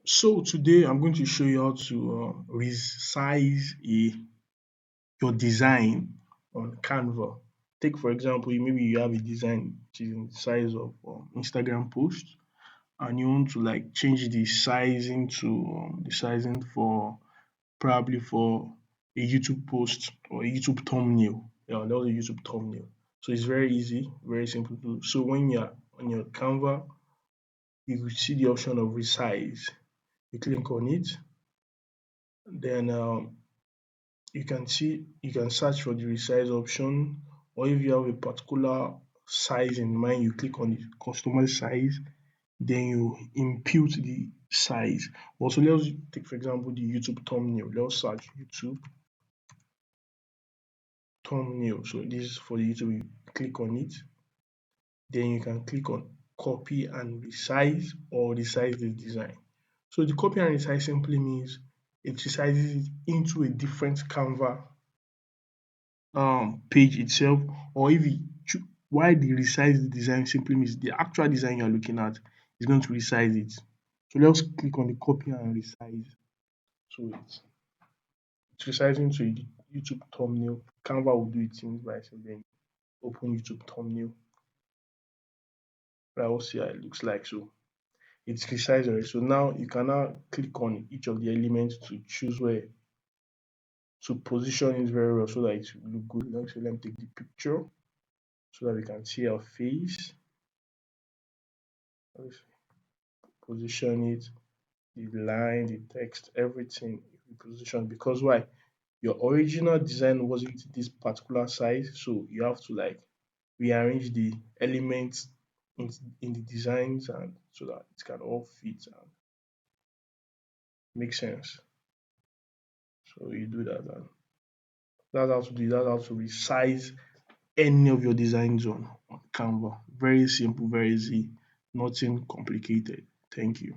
So today I'm going to show you how to resize your design on Canva. Take for example, maybe you have a design which is in the size of Instagram post, and you want to like change the sizing to the sizing for probably for a YouTube post or a YouTube thumbnail. Yeah, that was a YouTube thumbnail. So it's very easy, very simple to do. So when you're on your Canva, you will see the option of resize. You click on it, then you can search for the resize option, or if you have a particular size in mind, you click on the customize size, then you impute the size. Also, let's take for example the YouTube thumbnail. Let's search YouTube thumbnail. So this is for the YouTube. You click on it, then you can click on copy and resize or resize the design. So the copy and resize simply means it resizes it into a different Canva page itself, or if you why the resize the design simply means the actual design you're looking at is going to resize it. So let's click on the copy and resize. So it's resizing to the YouTube thumbnail. Canva will do it things by itself. Then open YouTube thumbnail. I will see how it looks like. So it's resized already. So now you can now click on each of the elements to choose where to position it very well so that it will look good. Let me take the picture so that we can see our face. Let's position it, the line, the text, everything we position, because why? Your original design wasn't this particular size, so you have to like rearrange the elements in the designs and so that it can all fit and make sense. So you do that, and that's how to resize any of your designs on Canva. Very simple, very easy, nothing complicated. Thank you.